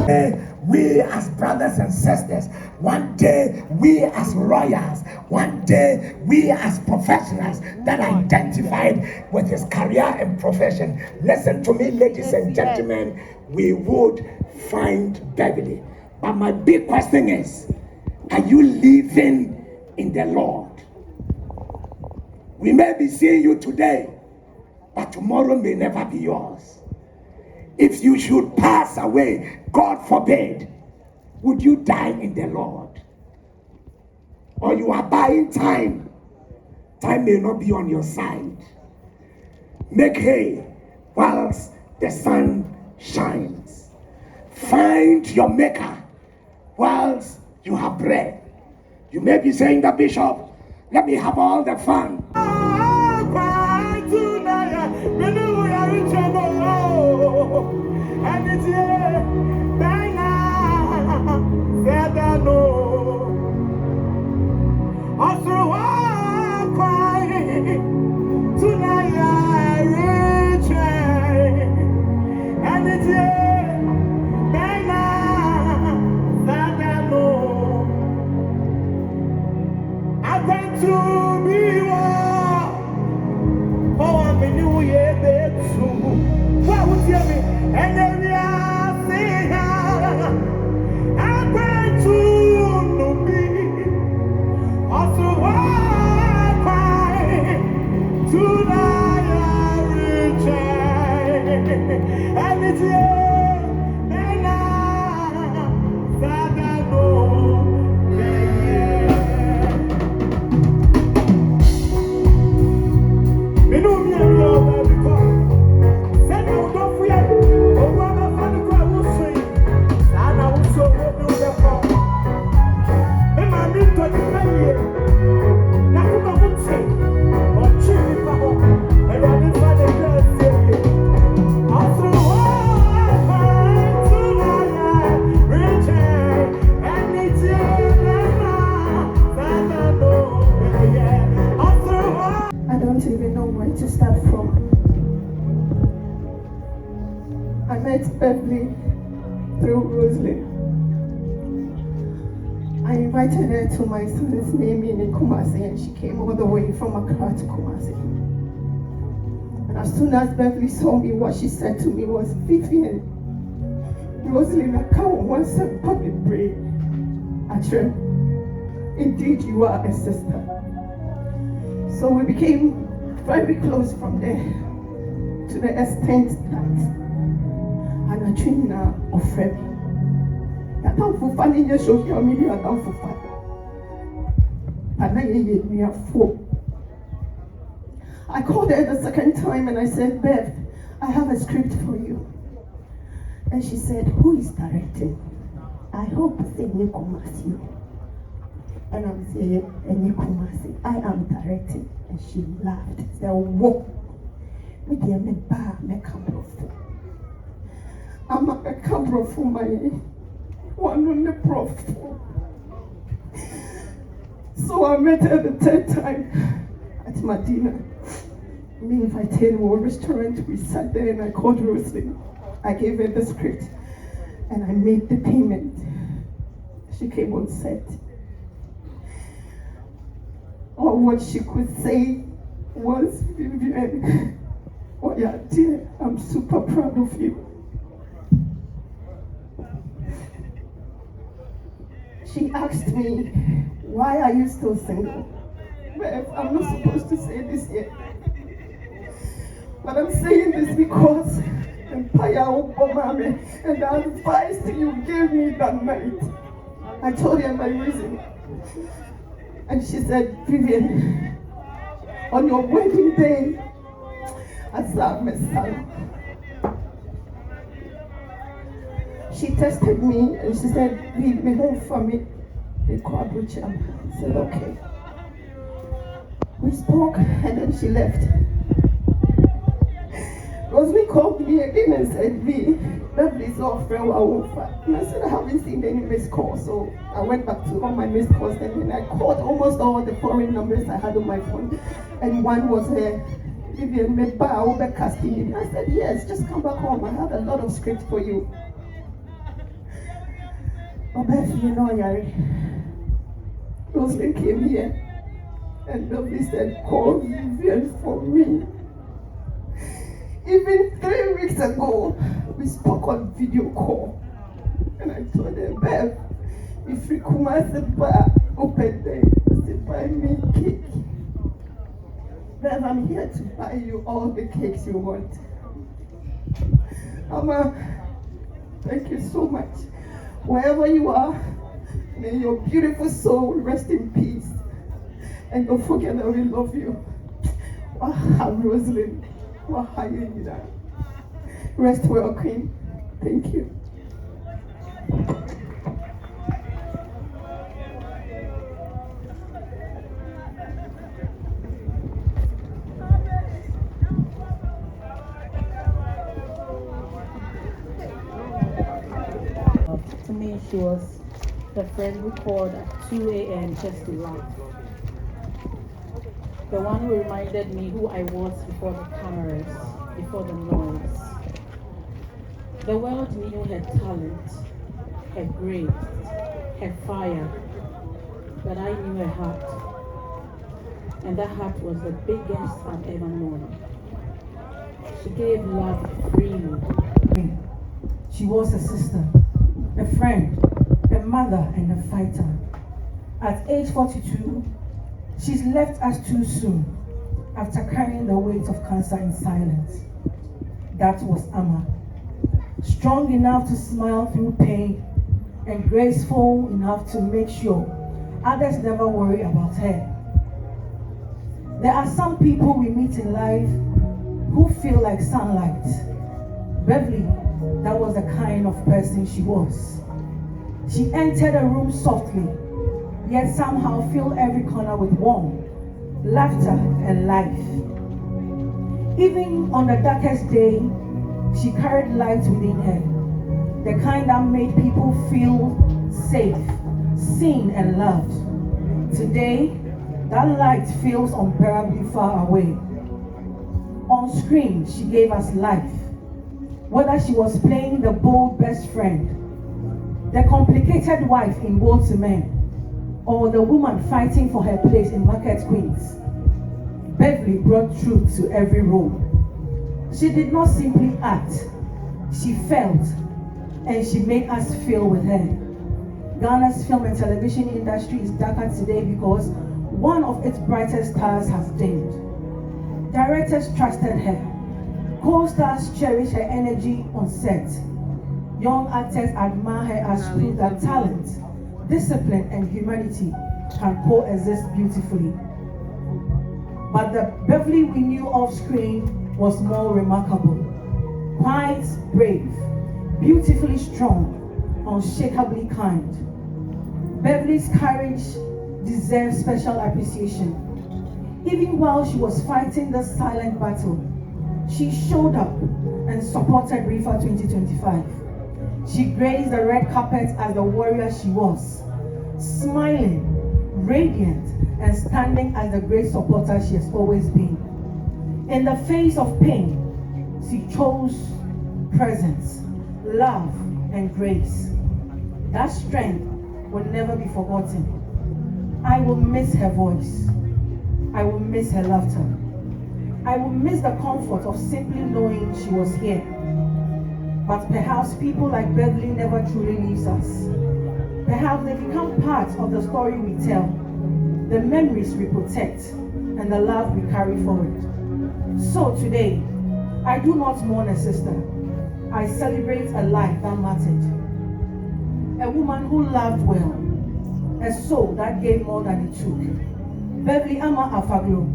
We as brothers and sisters, one day we as lawyers, one day we as professionals that identified with his career and profession. Listen to me, ladies and gentlemen, we would find Beverly. But my big question is, are you living in the Lord? We may be seeing you today, but tomorrow may never be yours. If you should pass away, God forbid, would you die in the Lord? Or you are buying time? Time may not be on your side. Make hay whilst the sun shines. Find your maker whilst you have bread. You may be saying, the bishop, let me have all the fun. And it's here, said I know. Also, I cry tonight, I reach, and it's here, said I know. I went to be one, oh, I'm a new year, too. What would you me? And then we are saying, I'm going to be also I cry tonight, I return, and it's you, and I said I know, me know me and your baby. I don't even know where to start from. I met Beverly through Rosalie. I invited her to my son's naming in Kumasi, and she came all the way from Accra to Kumasi. And as soon as Beverly saw me, what she said to me was, Vivian, Rosalie, I can't once a public pray. Indeed, you are a sister. So we became very close from there to the extent that Anachina of Fred. I don't for fun in your social media, I don't for fun. And I called her the second time and I said, Bev, I have a script for you. And she said, who is directing? I hope it's Nikomasi. And I'm saying, Nikomasi, I am directing. And she laughed. She said, whoa. I'm a camera for my one on the prof. So I met her the third time at Medina. Me invited her to a restaurant. We sat there and I called Rosalie. I gave her the script and I made the payment. She came on set. All what she could say was, Vivian, oh yeah, dear, I'm super proud of you. She asked me, why are you still single? Well, I'm not supposed to say this yet. But I'm saying this because and the advice you gave me that night, I told her my reason. And she said, Vivian, on your wedding day, I saw my son. She tested me and she said, leave me home for me. They called Richard. I said, okay. We spoke and then she left. Rosalie called me again and said, Beverly's off for a and I said, I haven't seen any missed calls. So I went back to all my missed calls and then I called almost all the foreign numbers I had on my phone. And one was Vivian Mcbrown. I said, yes, just come back home. I have a lot of scripts for you. Beverly, you know, Yari. Roslyn came here and Beverly said, call Vivian for me. Even 3 weeks ago, we spoke on video call. And I told her, Bev, if you come as a bar, open there, say, buy me cake. Bev, I'm here to buy you all the cakes you want. Ama, thank you so much. Wherever you are, may your beautiful soul rest in peace. And don't forget that we love you. Rosalind, rest well, Queen. Thank you. To me, she was the friend who called at 2 a.m. just to laugh. The one who reminded me who I was before the cameras, before the noise. The world knew her talent, her grace, her fire, but I knew her heart. And that heart was the biggest I've ever known. She gave love freely. She was a sister, a friend, a mother, and a fighter. At age 42, she's left us too soon after carrying the weight of cancer in silence. That was Ama. Strong enough to smile through pain and graceful enough to make sure others never worry about her. There are some people we meet in life who feel like sunlight. Beverly, that was the kind of person she was. She entered a room softly, yet somehow filled every corner with warmth, laughter, and life. Even on the darkest day, she carried light within her, the kind that made people feel safe, seen, and loved. Today, that light feels unbearably far away. On screen, she gave us life. Whether she was playing the bold best friend, the complicated wife in Woe to Men, or the woman fighting for her place in Market Queens, Beverly brought truth to every role. She did not simply act, she felt, and she made us feel with her. Ghana's film and television industry is darker today because one of its brightest stars has dimmed. Directors trusted her. Co-stars cherish her energy on set. Young actors admire her as proof that talent, discipline, and humanity can coexist beautifully. But the Beverly we knew off screen was more remarkable. Quiet, brave, beautifully strong, unshakably kind. Beverly's courage deserves special appreciation. Even while she was fighting the silent battle, she showed up and supported Rifa 2025. She graced the red carpet as the warrior she was, smiling, radiant, and standing as the great supporter she has always been. In the face of pain, she chose presence, love, and grace. That strength will never be forgotten. I will miss her voice. I will miss her laughter. I will miss the comfort of simply knowing she was here. But perhaps people like Beverly never truly leaves us. Perhaps they become part of the story we tell, the memories we protect, and the love we carry forward. So today, I do not mourn a sister. I celebrate a life that mattered. A woman who loved well, a soul that gave more than it took. Beverly Ama Afaglo,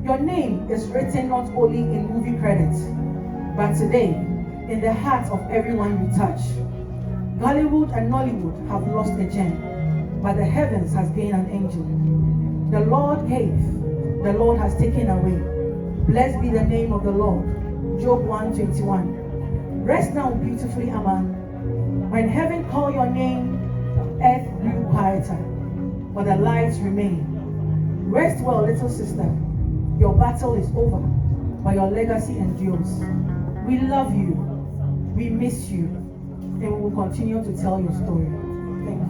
your name is written not only in movie credits, but today, in the hearts of everyone you touch. Hollywood and Nollywood have lost a gem, but the heavens has gained an angel. The Lord gave, the Lord has taken away. Blessed be the name of the Lord. Job 1:21. Rest now beautifully, Aman. When heaven call your name, earth grew quieter, but the lights remain. Rest well, little sister. Your battle is over, but your legacy endures. We love you, we miss you, and we will continue to tell your story. Thank you.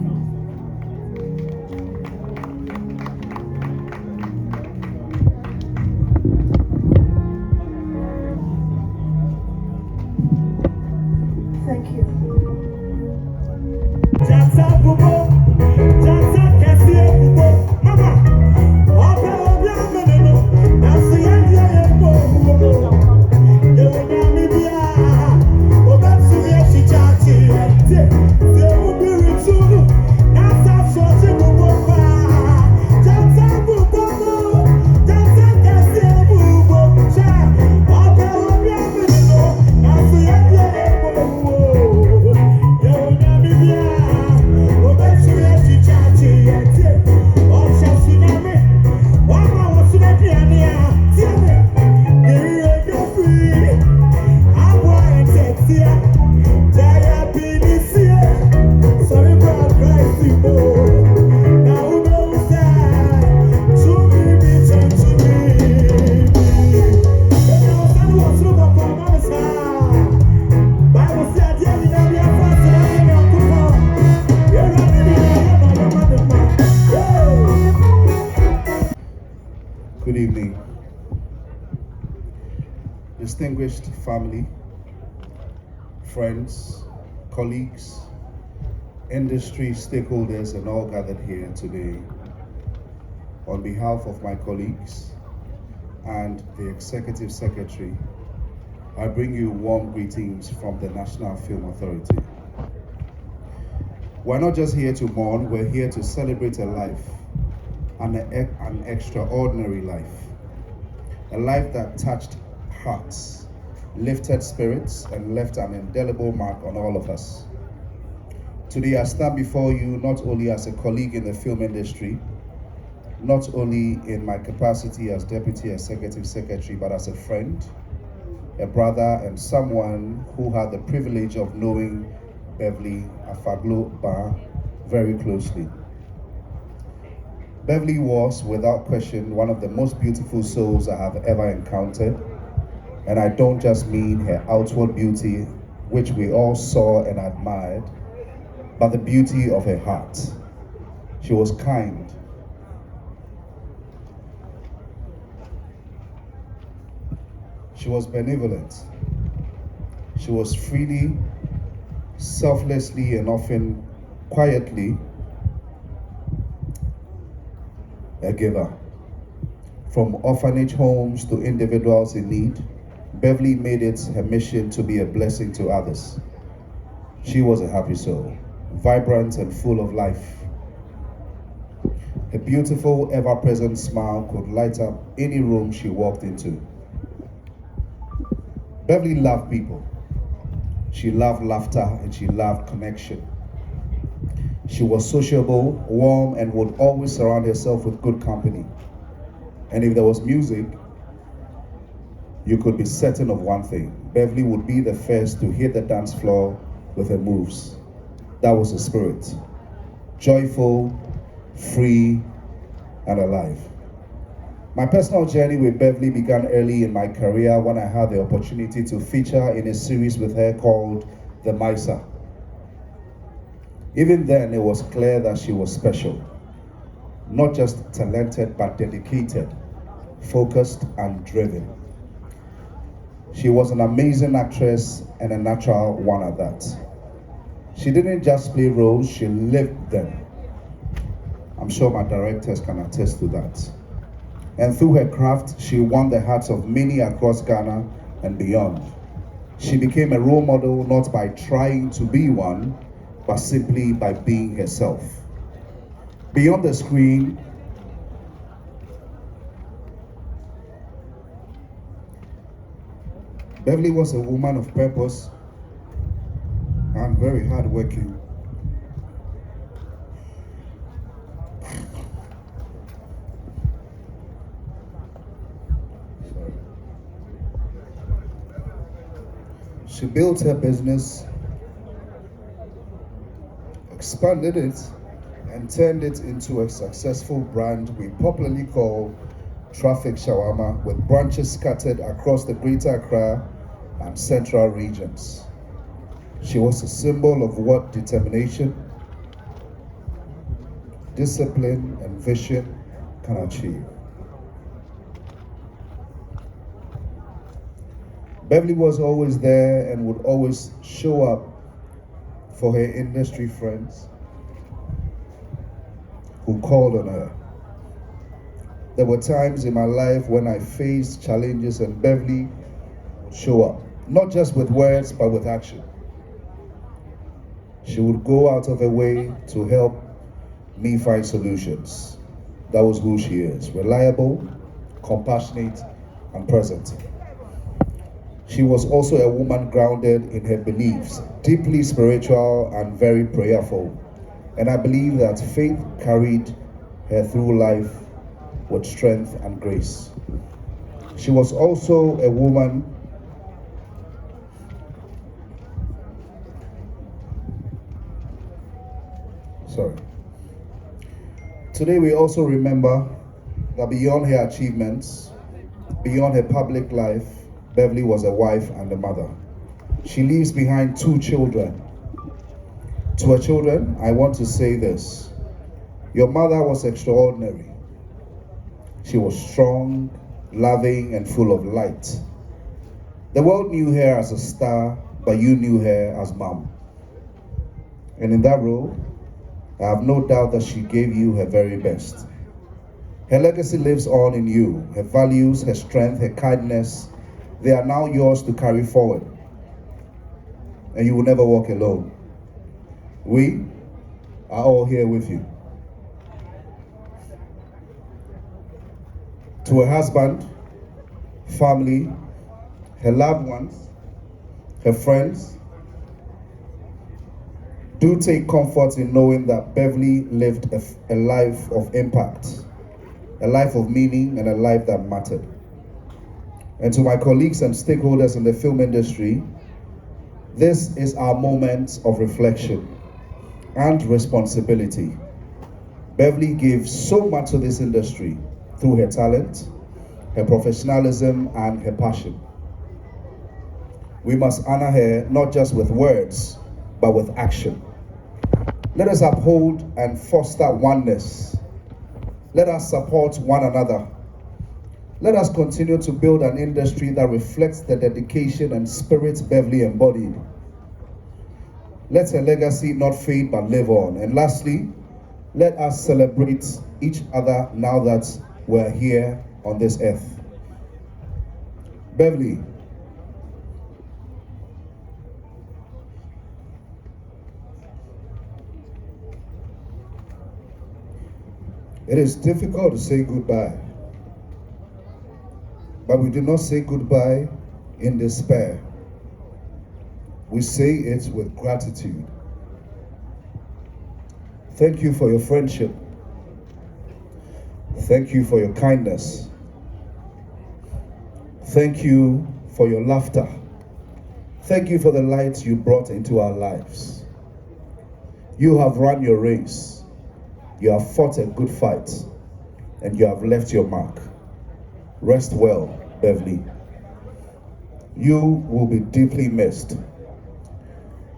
Good evening. Distinguished family, friends, colleagues, industry stakeholders, and all gathered here today, on behalf of my colleagues and the Executive Secretary, I bring you warm greetings from the National Film Authority. We're not just here to mourn, we're here to celebrate a life, an extraordinary life. A life that touched hearts, lifted spirits, and left an indelible mark on all of us. Today I stand before you not only as a colleague in the film industry, not only in my capacity as Deputy Executive Secretary, but as a friend, a brother, and someone who had the privilege of knowing Beverly Afaglo very closely. Beverly was, without question, one of the most beautiful souls I have ever encountered. And I don't just mean her outward beauty, which we all saw and admired, but the beauty of her heart. She was kind. She was benevolent. She was freely, selflessly, and often quietly a giver. From orphanage homes to individuals in need, Beverly made it her mission to be a blessing to others. She was a happy soul, vibrant and full of life. Her beautiful, ever-present smile could light up any room she walked into. Beverly loved people. She loved laughter and she loved connection. She was sociable, warm, and would always surround herself with good company. And if there was music, you could be certain of one thing. Beverly would be the first to hit the dance floor with her moves. That was her spirit. Joyful, free, and alive. My personal journey with Beverly began early in my career when I had the opportunity to feature in a series with her called The Misa. Even then, it was clear that she was special. Not just talented, but dedicated, focused, and driven. She was an amazing actress and a natural one at that. She didn't just play roles, she lived them. I'm sure my directors can attest to that. And through her craft, she won the hearts of many across Ghana and beyond. She became a role model not by trying to be one, but simply by being herself. Beyond the screen, Beverly was a woman of purpose and very hardworking. She built her business, expanded it, and turned it into a successful brand we popularly call Traffic Shawarma, with branches scattered across the Greater Accra and Central regions. She was a symbol of what determination, discipline, and vision can achieve. Beverly was always there and would always show up for her industry friends who called on her. There were times in my life when I faced challenges and Beverly would show up, not just with words, but with action. She would go out of her way to help me find solutions. That was who she is, reliable, compassionate, and present. She was also a woman grounded in her beliefs, deeply spiritual and very prayerful. And I believe that faith carried her through life with strength and grace. She was also a woman Today we also remember that beyond her achievements, beyond her public life, Beverly was a wife and a mother. She leaves behind 2 children. To her children, I want to say this: your mother was extraordinary. She was strong, loving, and full of light. The world knew her as a star, but you knew her as mom. And in that role, I have no doubt that she gave you her very best. Her legacy lives on in you. Her values, her strength, her kindness, they are now yours to carry forward. And you will never walk alone. We are all here with you. To her husband, family, her loved ones, her friends, do take comfort in knowing that Beverly lived a life of impact, a life of meaning, and a life that mattered. And to my colleagues and stakeholders in the film industry, this is our moment of reflection and responsibility. Beverly gave so much to this industry through her talent, her professionalism, and her passion. We must honor her not just with words, but with action. Let us uphold and foster oneness. Let us support one another. Let us continue to build an industry that reflects the dedication and spirit Beverly embodied. Let her legacy not fade but live on. And lastly, let us celebrate each other now that we're here on this earth. Beverly, it is difficult to say goodbye, but we do not say goodbye in despair. We say it with gratitude. Thank you for your friendship. Thank you for your kindness. Thank you for your laughter. Thank you for the light you brought into our lives. You have run your race. You have fought a good fight, and you have left your mark. Rest well, Beverly. You will be deeply missed.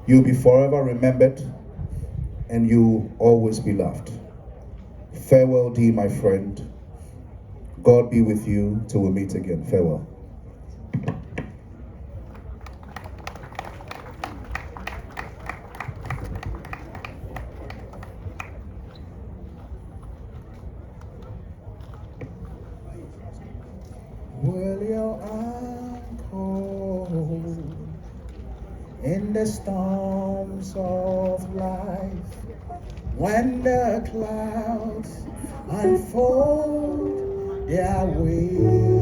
You'll be forever remembered, and you'll always be loved. Farewell, dear my friend. God be with you till we meet again. Farewell. Will your anchor in the storms of life, when the clouds unfold their way?